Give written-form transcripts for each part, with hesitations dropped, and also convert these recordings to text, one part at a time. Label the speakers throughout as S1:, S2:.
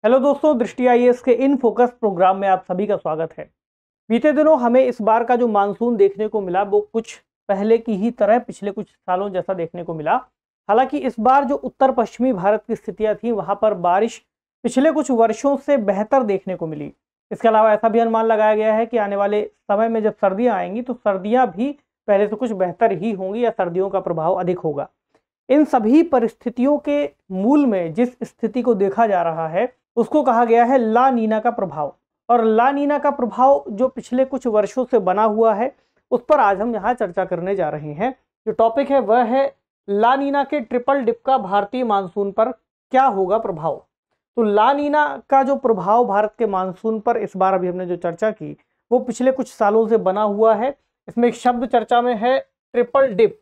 S1: Hello दोस्तों, दृष्टि IAS के इन फोकस प्रोग्राम में आप सभी का स्वागत है। बीते दिनों हमें इस बार का जो मानसून देखने को मिला वो कुछ पहले की ही तरह पिछले कुछ सालों जैसा देखने को मिला। हालांकि इस बार जो उत्तर पश्चिमी भारत की स्थितियां थी वहां पर बारिश पिछले कुछ वर्षों से बेहतर देखने को मिली। इसके अलावा ऐसा भी अनुमान लगाया गया है कि आने वाले समय में जब सर्दियां आएंगी तो सर्दियां भी पहले से कुछ बेहतर ही होंगी या सर्दियों का प्रभाव अधिक होगा। इन सभी परिस्थितियों के मूल में जिस स्थिति को देखा जा रहा है उसको कहा गया है ला नीना का प्रभाव। और ला नीना का प्रभाव जो पिछले कुछ वर्षों से बना हुआ है उस पर आज हम यहाँ चर्चा करने जा रहे हैं। जो टॉपिक है वह है ला नीना के ट्रिपल डिप का भारतीय मानसून पर क्या होगा प्रभाव। तो ला नीना का जो प्रभाव भारत के मानसून पर इस बार अभी हमने जो चर्चा की वो पिछले कुछ सालों से बना हुआ है। इसमें एक शब्द चर्चा में है ट्रिपल डिप।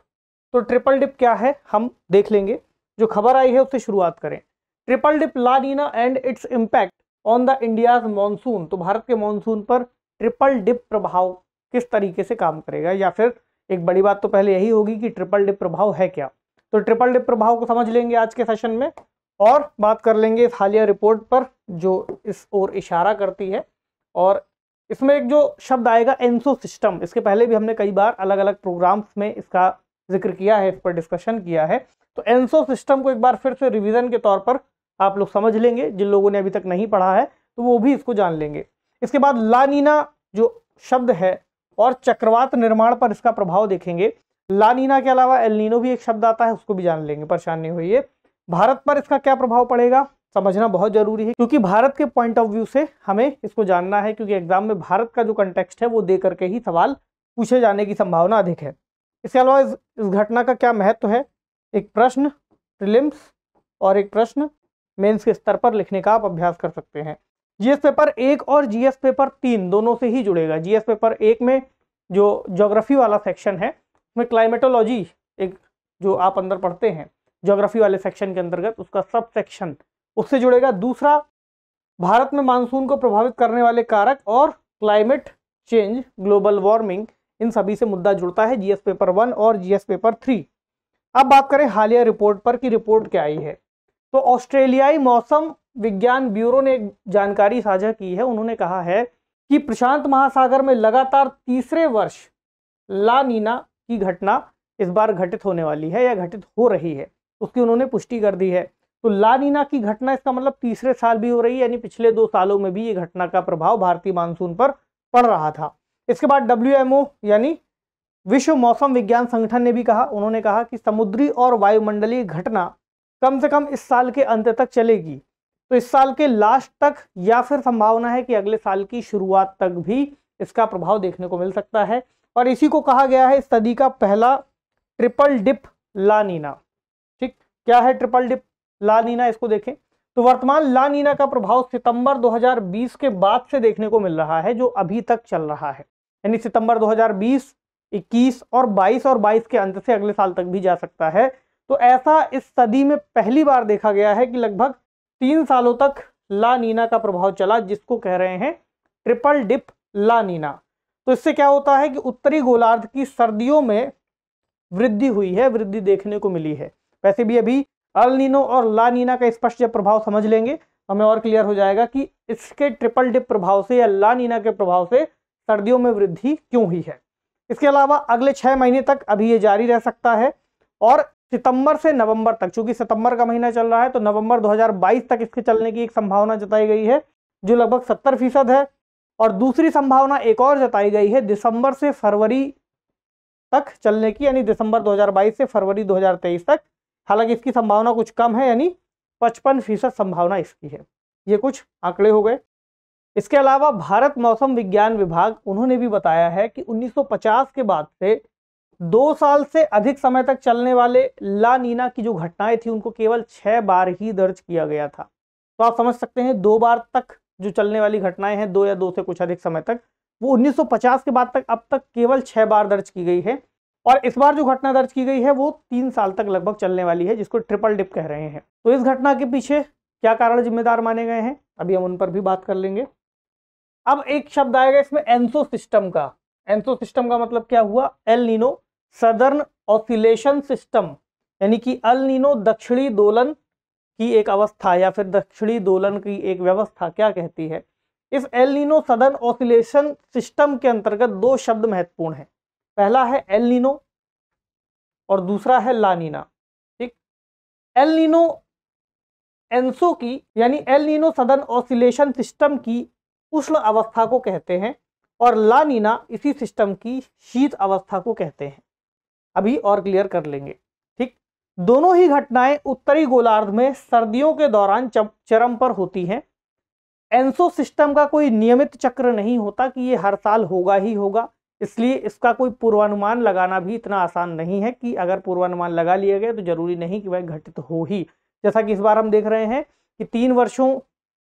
S1: तो ट्रिपल डिप क्या है हम देख लेंगे। जो खबर आई है उससे शुरुआत करें। Triple dip La Nina and its impact on the India's monsoon. तो भारत के मॉनसून पर ट्रिपल डिप प्रभाव किस तरीके से काम करेगा, या फिर एक बड़ी बात तो पहले यही होगी कि ट्रिपल डिप प्रभाव है क्या। तो ट्रिपल डिप प्रभाव को समझ लेंगे आज के सेशन में और बात कर लेंगे इस हालिया रिपोर्ट पर जो इस ओर इशारा करती है। और इसमें एक जो शब्द आएगा एनसो सिस्टम, इसके पहले भी हमने कई बार अलग अलग प्रोग्राम्स में इसका जिक्र किया है, इस पर डिस्कशन किया है। तो एनसो सिस्टम को एक बार फिर से रिवीजन के तौर पर आप लोग समझ लेंगे। जिन लोगों ने अभी तक नहीं पढ़ा है तो वो भी इसको जान लेंगे। इसके बाद ला नीना जो शब्द है और चक्रवात निर्माण पर इसका प्रभाव देखेंगे। ला नीना के अलावा एल नीनो भी एक शब्द आता है, उसको भी जान लेंगे, परेशान नहीं होइए। भारत पर इसका क्या प्रभाव पड़ेगा समझना बहुत जरूरी है, क्योंकि भारत के पॉइंट ऑफ व्यू से हमें इसको जानना है, क्योंकि एग्जाम में भारत का जो कंटेक्स्ट है वो दे करके ही सवाल पूछे जाने की संभावना अधिक है। इसके अलावा इस घटना का क्या महत्व है, एक प्रश्न प्रीलिम्स और एक प्रश्न मेंस के स्तर पर लिखने का आप अभ्यास कर सकते हैं। जीएस पेपर 1 और जीएस पेपर 3 दोनों से ही जुड़ेगा। जीएस पेपर 1 में जो ज्योग्राफी वाला सेक्शन है उसमें क्लाइमेटोलॉजी एक जो आप अंदर पढ़ते हैं ज्योग्राफी वाले सेक्शन के अंतर्गत उसका सब सेक्शन उससे जुड़ेगा। दूसरा भारत में मानसून को प्रभावित करने वाले कारक और क्लाइमेट चेंज ग्लोबल वार्मिंग, इन सभी से मुद्दा जुड़ता है जीएस पेपर 1 और जीएस पेपर 3। अब बात करें हालिया रिपोर्ट पर कि रिपोर्ट क्या आई है। तो ऑस्ट्रेलियाई मौसम विज्ञान ब्यूरो ने एक जानकारी साझा की है। उन्होंने कहा है कि प्रशांत महासागर में लगातार तीसरे वर्ष ला नीना की घटना इस बार घटित होने वाली है या घटित हो रही है, उसकी उन्होंने पुष्टि कर दी है। तो ला नीना की घटना इसका मतलब तीसरे साल भी हो रही है, यानी पिछले 2 सालों में भी ये घटना का प्रभाव भारतीय मानसून पर पड़ रहा था। इसके बाद WMO यानी विश्व मौसम विज्ञान संगठन ने भी कहा, उन्होंने कहा कि समुद्री और वायुमंडलीय घटना कम से कम इस साल के अंत तक चलेगी। तो इस साल के लास्ट तक या फिर संभावना है कि अगले साल की शुरुआत तक भी इसका प्रभाव देखने को मिल सकता है। और इसी को कहा गया है इस सदी का पहला ट्रिपल डिप ला नीना। ठीक, क्या है ट्रिपल डिप ला नीना, इसको देखें। तो वर्तमान ला नीना का प्रभाव सितंबर 2020 के बाद से देखने को मिल रहा है, जो अभी तक चल रहा है। यानी सितंबर 2020, 21 और 22 के अंत से अगले साल तक भी जा सकता है। तो ऐसा इस सदी में पहली बार देखा गया है कि लगभग 3 सालों तक ला नीना का प्रभाव चला, जिसको कह रहे हैं ट्रिपल डिप ला नीना। तो इससे क्या होता है कि उत्तरी गोलार्ध की सर्दियों में वृद्धि हुई है, वृद्धि देखने को मिली है। वैसे भी अभी अल नीनो और ला नीना का स्पष्ट जब प्रभाव समझ लेंगे हमें और क्लियर हो जाएगा कि इसके ट्रिपल डिप प्रभाव से या ला नीना के प्रभाव से सर्दियों में वृद्धि क्यों हुई है। इसके अलावा अगले 6 महीने तक अभी ये जारी रह सकता है और सितंबर से नवंबर तक, चूंकि सितंबर का महीना चल रहा है तो नवंबर 2022 तक इसके चलने की एक संभावना जताई गई है जो लगभग 70% है। और दूसरी संभावना एक और जताई गई है दिसंबर से फरवरी तक चलने की, यानी दिसंबर 2022 से फरवरी 2023 तक। हालांकि इसकी संभावना कुछ कम है, यानी 55% संभावना इसकी है। ये कुछ आंकड़े हो गए। इसके अलावा भारत मौसम विज्ञान विभाग उन्होंने भी बताया है कि 1950 के बाद से 2 साल से अधिक समय तक चलने वाले ला नीना की जो घटनाएं थी उनको केवल 6 बार ही दर्ज किया गया था। तो आप समझ सकते हैं 2 बार तक जो चलने वाली घटनाएं हैं, 2 या 2 से कुछ अधिक समय तक, वो 1950 के बाद तक अब तक केवल 6 बार दर्ज की गई है। और इस बार जो घटना दर्ज की गई है वो 3 साल तक लगभग चलने वाली है, जिसको ट्रिपल डिप कह रहे हैं। तो इस घटना के पीछे क्या कारण जिम्मेदार माने गए हैं अभी हम उन पर भी बात कर लेंगे। अब एक शब्द आएगा इसमें एनसो सिस्टम का। एनसो सिस्टम का मतलब क्या हुआ, El Nino southern oscillation system, यानी कि अल नीनो दक्षिणी दोलन की एक अवस्था या फिर दक्षिणी दोलन की एक व्यवस्था क्या कहती है? इस El Nino southern oscillation system के अंतर्गत दो शब्द महत्वपूर्ण हैं। पहला है एल नीनो और दूसरा है ला नीना। ठीक, एल नीनो एंसो की यानी El Nino southern oscillation system की उष्ण अवस्था को कहते हैं और ला नीना इसी सिस्टम की शीत अवस्था को कहते हैं। अभी और क्लियर कर लेंगे। ठीक, दोनों ही घटनाएं उत्तरी गोलार्ध में सर्दियों के दौरान चरम पर होती हैं। एंसो सिस्टम का कोई नियमित चक्र नहीं होता कि ये हर साल होगा ही होगा, इसलिए इसका कोई पूर्वानुमान लगाना भी इतना आसान नहीं है कि अगर पूर्वानुमान लगा लिया गया तो जरूरी नहीं कि वह घटित हो ही। जैसा कि इस बार हम देख रहे हैं कि 3 वर्षों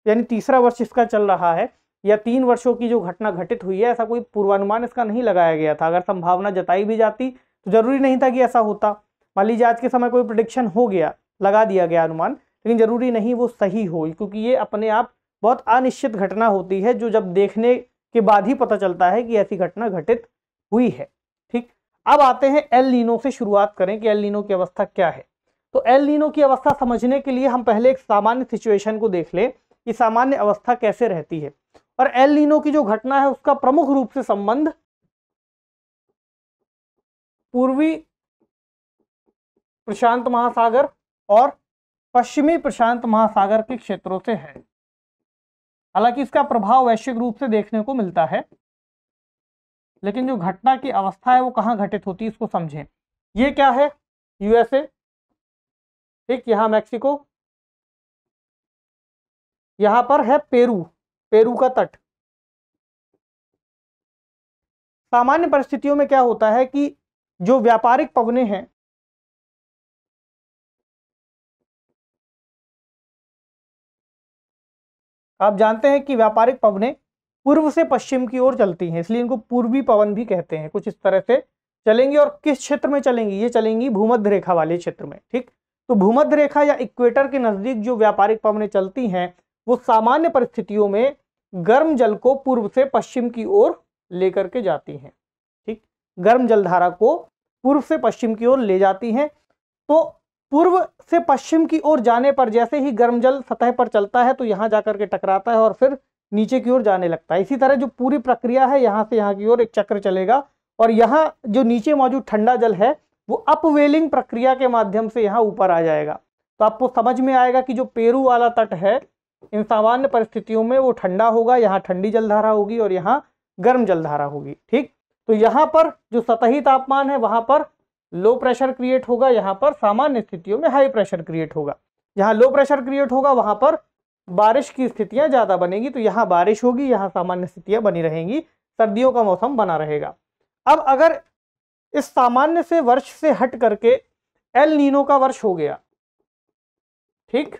S1: यानी तीसरा वर्ष इसका चल रहा है या 3 वर्षों की जो घटना घटित हुई है, ऐसा कोई पूर्वानुमान इसका नहीं लगाया गया था। अगर संभावना जताई भी जाती तो जरूरी नहीं था कि ऐसा होता। मान लीजिए आज के समय कोई प्रेडिक्शन हो गया, लगा दिया गया अनुमान, लेकिन जरूरी नहीं वो सही हो, क्योंकि ये अपने आप बहुत अनिश्चित घटना होती है जो जब देखने के बाद ही पता चलता है कि ऐसी घटना घटित हुई है। ठीक, अब आते हैं एल नीनो से शुरुआत करें कि एल नीनो की अवस्था क्या है। तो एल नीनो की अवस्था समझने के लिए हम पहले एक सामान्य सिचुएशन को देख लें कि सामान्य अवस्था कैसे रहती है। और एल नीनो की जो घटना है उसका प्रमुख रूप से संबंध पूर्वी प्रशांत महासागर और पश्चिमी प्रशांत महासागर के क्षेत्रों से है। हालांकि इसका प्रभाव वैश्विक रूप से देखने को मिलता है, लेकिन जो घटना की अवस्था है वो कहाँ घटित होती है इसको समझें। ये क्या है? यूएसए, ठीक, यहाँ मैक्सिको, यहाँ पर है पेरू, पेरू का तट। सामान्य परिस्थितियों में क्या होता है कि जो व्यापारिक पवनें हैं आप जानते हैं कि व्यापारिक पवनें पूर्व से पश्चिम की ओर चलती हैं, इसलिए इनको पूर्वी पवन भी कहते हैं। कुछ इस तरह से चलेंगी और किस क्षेत्र में चलेंगी? ये चलेंगी भूमध्य रेखा वाले क्षेत्र में। ठीक, तो भूमध्य रेखा या इक्वेटर के नजदीक जो व्यापारिक पवनें चलती हैं वो सामान्य परिस्थितियों में गर्म जल को पूर्व से पश्चिम की ओर लेकर के जाती हैं। ठीक, गर्म जलधारा को पूर्व से पश्चिम की ओर ले जाती हैं। तो पूर्व से पश्चिम की ओर जाने पर जैसे ही गर्म जल सतह पर चलता है तो यहां जाकर के टकराता है और फिर नीचे की ओर जाने लगता है। इसी तरह जो पूरी प्रक्रिया है यहां से यहां की ओर एक चक्र चलेगा और यहाँ जो नीचे मौजूद ठंडा जल है वो अपवेलिंग प्रक्रिया के माध्यम से यहाँ ऊपर आ जाएगा। तो आपको समझ में आएगा कि जो पेरू वाला तट है इन सामान्य परिस्थितियों में वो ठंडा होगा, यहाँ ठंडी जलधारा होगी और यहाँ गर्म जलधारा होगी। ठीक, तो यहाँ पर जो सतही तापमान है वहां पर लो प्रेशर क्रिएट होगा, यहाँ पर सामान्य स्थितियों में हाई प्रेशर क्रिएट होगा। जहाँ लो प्रेशर क्रिएट होगा वहां पर बारिश की स्थितियां ज्यादा बनेगी, तो यहाँ बारिश होगी, यहाँ सामान्य स्थितियां बनी रहेंगी, सर्दियों का मौसम बना रहेगा। अब अगर इस सामान्य से वर्ष से हट करके एल नीनो का वर्ष हो गया, ठीक,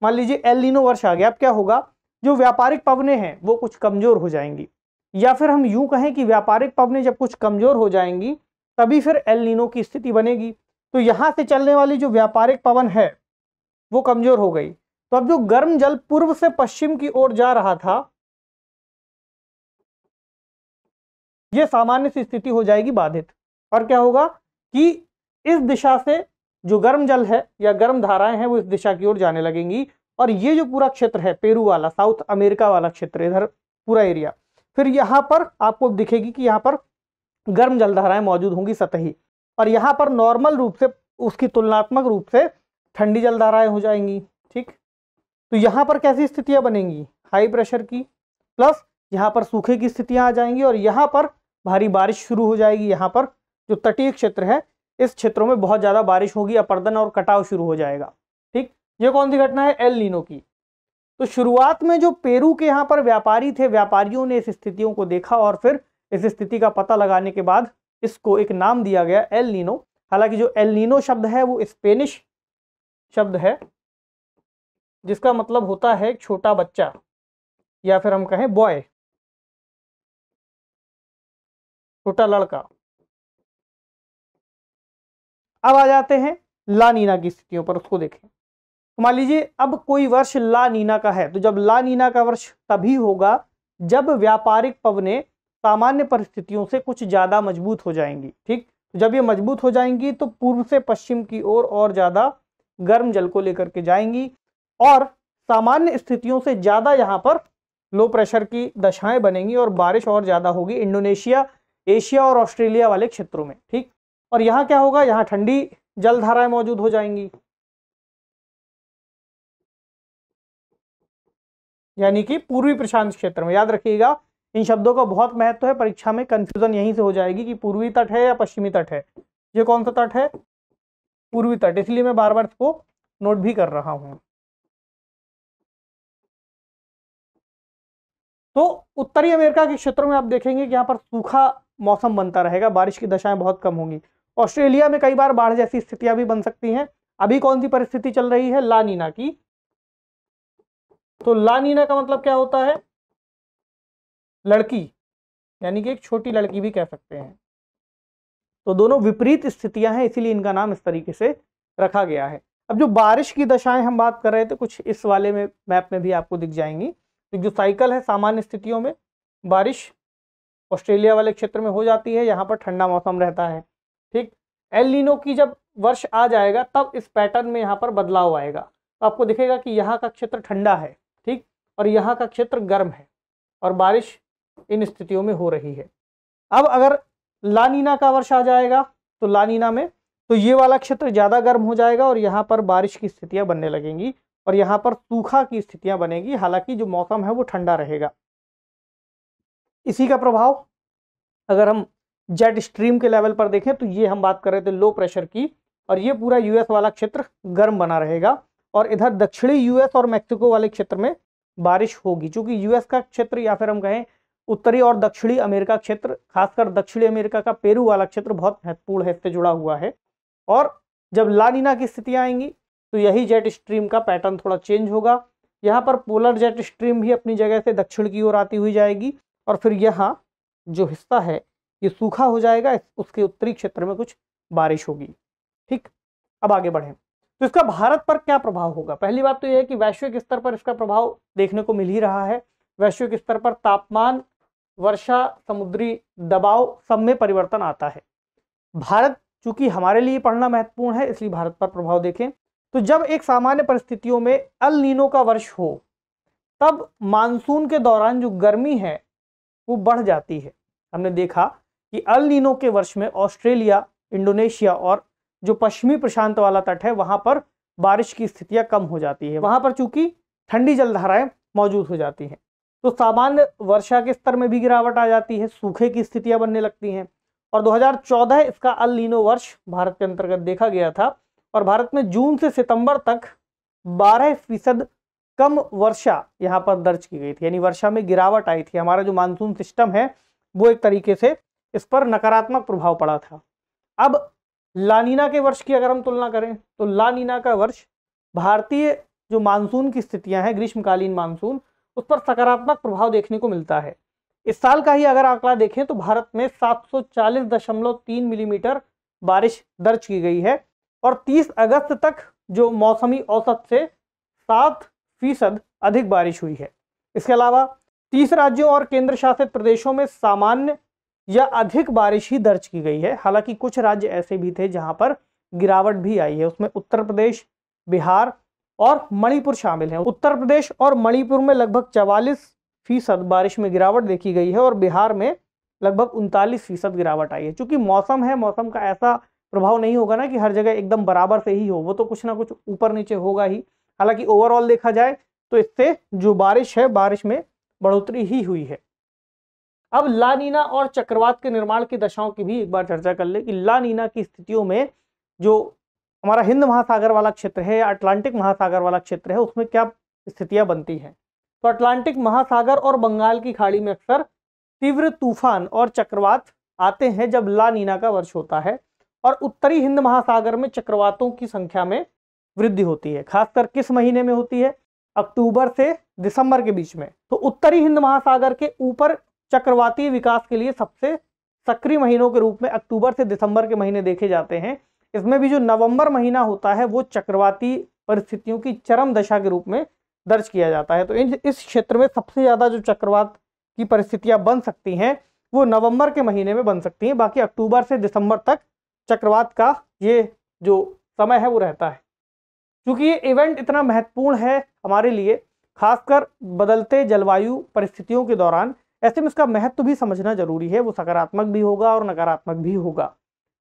S1: मान लीजिए एल नीनो वर्ष आ गया, अब क्या होगा? जो व्यापारिक पवनें हैं वो कुछ कमजोर हो जाएंगी, या फिर हम यूं कहें कि व्यापारिक पवनें जब कुछ कमजोर हो जाएंगी तभी फिर एल नीनो की स्थिति बनेगी। तो यहां से चलने वाली जो व्यापारिक पवन है वो कमजोर हो गई, तो अब जो गर्म जल पूर्व से पश्चिम की ओर जा रहा था यह सामान्य सी स्थिति हो जाएगी बाधित। और क्या होगा कि इस दिशा से जो गर्म जल है या गर्म धाराएं हैं वो इस दिशा की ओर जाने लगेंगी और ये जो पूरा क्षेत्र है पेरू वाला, साउथ अमेरिका वाला क्षेत्र, इधर पूरा एरिया, फिर यहाँ पर आपको दिखेगी कि यहाँ पर गर्म जलधाराएं मौजूद होंगी सतही, और यहाँ पर नॉर्मल रूप से उसकी तुलनात्मक रूप से ठंडी जलधाराएं हो जाएंगी। ठीक, तो यहाँ पर कैसी स्थितियां बनेंगी? हाई प्रेशर की, प्लस यहाँ पर सूखे की स्थितियां आ जाएंगी और यहाँ पर भारी बारिश शुरू हो जाएगी। यहाँ पर जो तटीय क्षेत्र है इस क्षेत्रों में बहुत ज्यादा बारिश होगी, अपर्दन और कटाव शुरू हो जाएगा। ठीक, ये कौन सी घटना है? एल नीनो की। तो शुरुआत में जो पेरू के यहाँ पर व्यापारी थे, व्यापारियों ने इस स्थितियों को देखा और फिर इस स्थिति का पता लगाने के बाद इसको एक नाम दिया गया एल नीनो। हालांकि जो एल नीनो शब्द है वो स्पेनिश शब्द है जिसका मतलब होता है छोटा बच्चा या फिर हम कहें बॉय, छोटा लड़का। अब आ जाते हैं ला नीना की स्थितियों पर, उसको देखें। तो मान लीजिए अब कोई वर्ष ला नीना का है, तो जब ला नीना का वर्ष तभी होगा जब व्यापारिक पवनें सामान्य परिस्थितियों से कुछ ज्यादा मजबूत हो जाएंगी। ठीक, तो जब ये मजबूत हो जाएंगी तो पूर्व से पश्चिम की ओर और ज्यादा गर्म जल को लेकर के जाएंगी और सामान्य स्थितियों से ज्यादा यहाँ पर लो प्रेशर की दशाएं बनेंगी और बारिश और ज्यादा होगी इंडोनेशिया, एशिया और ऑस्ट्रेलिया वाले क्षेत्रों में। ठीक, और यहाँ क्या होगा, यहाँ ठंडी जलधाराएं मौजूद हो जाएंगी, यानी कि पूर्वी प्रशांत क्षेत्र में। याद रखिएगा इन शब्दों का बहुत महत्व है, परीक्षा में कंफ्यूजन यहीं से हो जाएगी कि पूर्वी तट है या पश्चिमी तट है। ये कौन सा तट है, पूर्वी तट, इसलिए मैं बार बार इसको नोट भी कर रहा हूं। तो उत्तरी अमेरिका के क्षेत्रों में आप देखेंगे कि यहाँ पर सूखा मौसम बनता रहेगा, बारिश की दशाएं बहुत कम होंगी। ऑस्ट्रेलिया में कई बार बाढ़ जैसी स्थितियां भी बन सकती हैं। अभी कौन सी परिस्थिति चल रही है, ला नीना की। तो ला नीना का मतलब क्या होता है, लड़की, यानी कि एक छोटी लड़की भी कह सकते हैं। तो दोनों विपरीत स्थितियां हैं, इसीलिए इनका नाम इस तरीके से रखा गया है। अब जो बारिश की दशाएं हम बात कर रहे थे, कुछ इस वाले में मैप में भी आपको दिख जाएंगी। तो जो साइकिल है, सामान्य स्थितियों में बारिश ऑस्ट्रेलिया वाले क्षेत्र में हो जाती है, यहाँ पर ठंडा मौसम रहता है। ठीक, एल नीनो की जब वर्ष आ जाएगा तब इस पैटर्न में यहाँ पर बदलाव आएगा। तो आपको दिखेगा कि यहाँ का क्षेत्र ठंडा है, ठीक, और यहाँ का क्षेत्र गर्म है और बारिश इन स्थितियों में हो रही है। अब अगर ला नीना का वर्ष आ जाएगा तो ला नीना में तो ये वाला क्षेत्र ज्यादा गर्म हो जाएगा और यहाँ पर बारिश की स्थितियां बनने लगेंगी और यहाँ पर सूखा की स्थितियां बनेगी, हालांकि जो मौसम है वो ठंडा रहेगा। इसी का प्रभाव अगर हम जेट स्ट्रीम के लेवल पर देखें तो ये हम बात कर रहे थे लो प्रेशर की, और ये पूरा यूएस वाला क्षेत्र गर्म बना रहेगा और इधर दक्षिणी यूएस और मैक्सिको वाले क्षेत्र में बारिश होगी। चूंकि यूएस का क्षेत्र या फिर हम कहें उत्तरी और दक्षिणी अमेरिका क्षेत्र, खासकर दक्षिणी अमेरिका का पेरू वाला क्षेत्र बहुत महत्वपूर्ण है, इससे जुड़ा हुआ है। और जब ला नीना की स्थितियां आएंगी तो यही जेट स्ट्रीम का पैटर्न थोड़ा चेंज होगा। यहाँ पर पोलर जेट स्ट्रीम भी अपनी जगह से दक्षिण की ओर आती हुई जाएगी और फिर यहाँ जो हिस्सा है ये सूखा हो जाएगा, उसके उत्तरी क्षेत्र में कुछ बारिश होगी। ठीक, अब आगे बढ़ें तो इसका भारत पर क्या प्रभाव होगा। पहली बात तो यह है कि वैश्विक स्तर पर इसका प्रभाव देखने को मिल ही रहा है। वैश्विक स्तर पर तापमान, वर्षा, समुद्री दबाव सब में परिवर्तन आता है। भारत, चूंकि हमारे लिए पढ़ना महत्वपूर्ण है इसलिए भारत पर प्रभाव देखें तो जब एक सामान्य परिस्थितियों में अल नीनो का वर्ष हो तब मानसून के दौरान जो गर्मी है वो बढ़ जाती है। हमने देखा कि अल नीनो के वर्ष में ऑस्ट्रेलिया, इंडोनेशिया और जो पश्चिमी प्रशांत वाला तट है वहां पर बारिश की स्थितियां कम हो जाती है, वहां पर चूंकि ठंडी जलधाराएं मौजूद हो जाती हैं तो सामान्य वर्षा के स्तर में भी गिरावट आ जाती है, सूखे की स्थितियां बनने लगती हैं। और 2014 इसका अल नीनो वर्ष भारत के अंतर्गत देखा गया था और भारत में जून से सितंबर तक 12% कम वर्षा यहाँ पर दर्ज की गई थी, यानी वर्षा में गिरावट आई थी। हमारा जो मानसून सिस्टम है वो एक तरीके से इस पर नकारात्मक प्रभाव पड़ा था। अब ला नीना के वर्ष की अगर हम तुलना करें तो ला नीना का वर्ष भारतीय जो मानसून की स्थितियां हैं, ग्रीष्मकालीन मानसून, उस पर सकारात्मक प्रभाव देखने को मिलता है। इस साल का ही अगर आंकड़ा देखें तो भारत में 740.3 मिलीमीटर बारिश दर्ज की गई है और 30 अगस्त तक जो मौसमी औसत से 7% अधिक बारिश हुई है। इसके अलावा 30 राज्यों और केंद्र शासित प्रदेशों में सामान्य या अधिक बारिश ही दर्ज की गई है। हालांकि कुछ राज्य ऐसे भी थे जहां पर गिरावट भी आई है, उसमें उत्तर प्रदेश, बिहार और मणिपुर शामिल हैं। उत्तर प्रदेश और मणिपुर में लगभग 44% बारिश में गिरावट देखी गई है और बिहार में लगभग 39% गिरावट आई है। चूंकि मौसम है, मौसम का ऐसा प्रभाव नहीं होगा ना कि हर जगह एकदम बराबर से ही हो, वो तो कुछ ना कुछ ऊपर नीचे होगा ही। हालांकि ओवरऑल देखा जाए तो इससे जो बारिश है, बारिश में बढ़ोतरी ही हुई है। अब ला नीना और चक्रवात के निर्माण की दशाओं की भी एक बार चर्चा कर ले कि ला नीना की स्थितियों में जो हमारा हिंद महासागर वाला क्षेत्र है या अटलांटिक महासागर वाला क्षेत्र है उसमें क्या स्थितियां बनती हैं। तो अटलांटिक महासागर और बंगाल की खाड़ी में अक्सर तीव्र तूफान और चक्रवात आते हैं जब ला नीना का वर्ष होता है और उत्तरी हिंद महासागर में चक्रवातों की संख्या में वृद्धि होती है। खासकर किस महीने में होती है, अक्टूबर से दिसंबर के बीच में। तो उत्तरी हिंद महासागर के ऊपर चक्रवातीय विकास के लिए सबसे सक्रिय महीनों के रूप में अक्टूबर से दिसंबर के महीने देखे जाते हैं। इसमें भी जो नवंबर महीना होता है वो चक्रवाती परिस्थितियों की चरम दशा के रूप में दर्ज किया जाता है। तो इस क्षेत्र में सबसे ज्यादा जो चक्रवात की परिस्थितियां बन सकती हैं वो नवंबर के महीने में बन सकती हैं। बाकी अक्टूबर से दिसंबर तक चक्रवात का ये जो समय है वो रहता है। क्योंकि ये इवेंट इतना महत्वपूर्ण है हमारे लिए, खासकर बदलते जलवायु परिस्थितियों के दौरान, ऐसे में इसका महत्व भी समझना जरूरी है। वो सकारात्मक भी होगा और नकारात्मक भी होगा।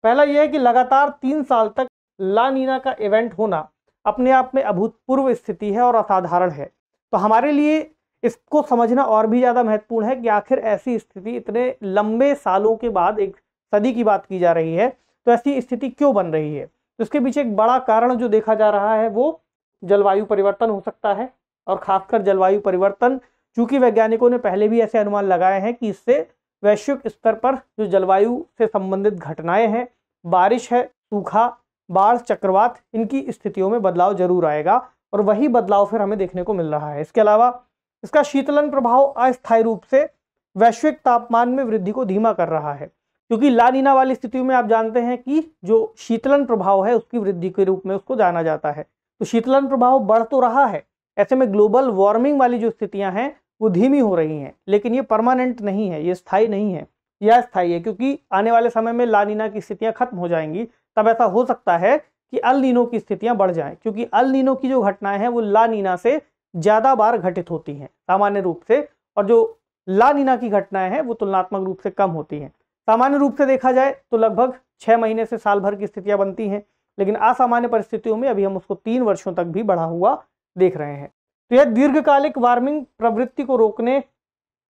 S1: पहला यह है कि लगातार 3 साल तक ला नीना का इवेंट होना अपने आप में अभूतपूर्व स्थिति है और असाधारण है। तो हमारे लिए इसको समझना और भी ज़्यादा महत्वपूर्ण है कि आखिर ऐसी स्थिति इतने लंबे सालों के बाद, एक सदी की बात की जा रही है, तो ऐसी स्थिति क्यों बन रही है। तो इसके पीछे एक बड़ा कारण जो देखा जा रहा है वो जलवायु परिवर्तन हो सकता है। और खासकर जलवायु परिवर्तन, चूंकि वैज्ञानिकों ने पहले भी ऐसे अनुमान लगाए हैं कि इससे वैश्विक स्तर पर जो जलवायु से संबंधित घटनाएं हैं, बारिश है, सूखा, बाढ़, चक्रवात, इनकी स्थितियों में बदलाव जरूर आएगा और वही बदलाव फिर हमें देखने को मिल रहा है। इसके अलावा इसका शीतलन प्रभाव अस्थायी रूप से वैश्विक तापमान में वृद्धि को धीमा कर रहा है। क्योंकि ला नीना वाली स्थितियों में आप जानते हैं कि जो शीतलन प्रभाव है उसकी वृद्धि के रूप में उसको जाना जाता है। तो शीतलन प्रभाव बढ़ तो रहा है, ऐसे में ग्लोबल वार्मिंग वाली जो स्थितियां हैं वो धीमी हो रही हैं, लेकिन ये परमानेंट नहीं है, ये स्थायी नहीं है, यह अस्थायी है। क्योंकि आने वाले समय में ला नीना की स्थितियां खत्म हो जाएंगी, तब ऐसा हो सकता है कि अल नीनो की स्थितियां बढ़ जाएं। क्योंकि अल नीनो की जो घटनाएं हैं वो ला नीना से ज्यादा बार घटित होती हैं सामान्य रूप से, और जो ला नीना की घटनाएं हैं वो तुलनात्मक रूप से कम होती हैं। सामान्य रूप से देखा जाए तो लगभग 6 महीने से साल भर की स्थितियां बनती हैं, लेकिन असामान्य परिस्थितियों में अभी हम उसको 3 वर्षों तक भी बढ़ा हुआ देख रहे हैं। तो यह दीर्घकालिक वार्मिंग प्रवृत्ति को रोकने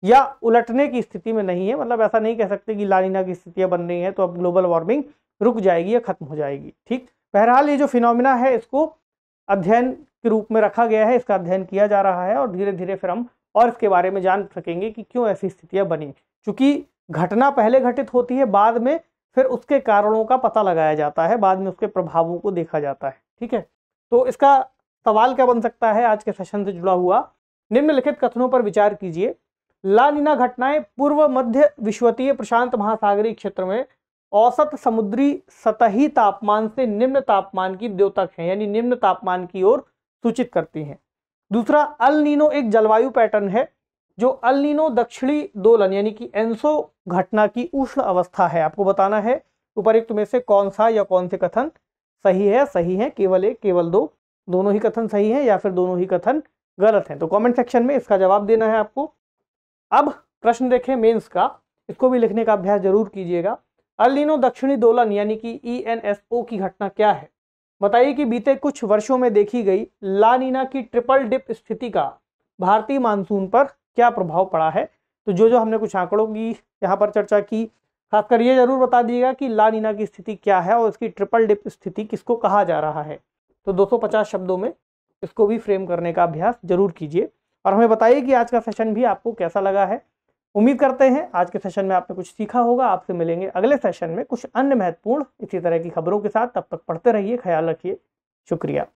S1: या उलटने की स्थिति में नहीं है। मतलब ऐसा नहीं कह सकते कि ला नीना की स्थितियां बन रही हैं तो अब ग्लोबल वार्मिंग रुक जाएगी या खत्म हो जाएगी। ठीक, बहरहाल ये जो फिनोमिना है इसको अध्ययन के रूप में रखा गया है, इसका अध्ययन किया जा रहा है और धीरे धीरे फिर हम और इसके बारे में जान सकेंगे कि क्यों ऐसी स्थितियां बनी। क्योंकि घटना पहले घटित होती है, बाद में फिर उसके कारणों का पता लगाया जाता है, बाद में उसके प्रभावों को देखा जाता है। ठीक है, तो इसका सवाल क्या बन सकता है आज के सेशन से जुड़ा हुआ, निम्नलिखित कथनों पर विचार कीजिए। ला नीना घटनाएं पूर्व मध्य विषुवतीय प्रशांत महासागरीय क्षेत्र में औसत समुद्री सतही तापमान से निम्न तापमान की द्योतक हैं, यानी निम्न तापमान की ओर सूचित करती हैं। दूसरा, अल नीनो एक जलवायु पैटर्न है। जो अल नीनो दक्षिणी दोलन यानी कि एंसो घटना की उष्ण अवस्था है। आपको बताना है उपरोक्त में से कौन सा या कौन से कथन सही है, सही है केवल एक, केवल दो, दोनों ही कथन सही है या फिर दोनों ही कथन गलत हैं। तो कमेंट सेक्शन में इसका जवाब देना है आपको। अब प्रश्न देखें मेंस का, इसको भी लिखने का अभ्यास जरूर कीजिएगा। अल नीनो दक्षिणी दोलन यानी कि ENSO की घटना क्या है? बताइए कि बीते कुछ वर्षों में देखी गई ला नीना की ट्रिपल डिप स्थिति का भारतीय मानसून पर क्या प्रभाव पड़ा है। तो जो हमने कुछ आंकड़ों की यहाँ पर चर्चा की, खासकर ये जरूर बता दिएगा कि ला नीना की स्थिति क्या है और इसकी ट्रिपल डिप स्थिति किसको कहा जा रहा है। तो 250 शब्दों में इसको भी फ्रेम करने का अभ्यास जरूर कीजिए और हमें बताइए कि आज का सेशन भी आपको कैसा लगा है। उम्मीद करते हैं आज के सेशन में आपने कुछ सीखा होगा। आपसे मिलेंगे अगले सेशन में कुछ अन्य महत्वपूर्ण इसी तरह की खबरों के साथ। तब तक पढ़ते रहिए, ख्याल रखिए, शुक्रिया।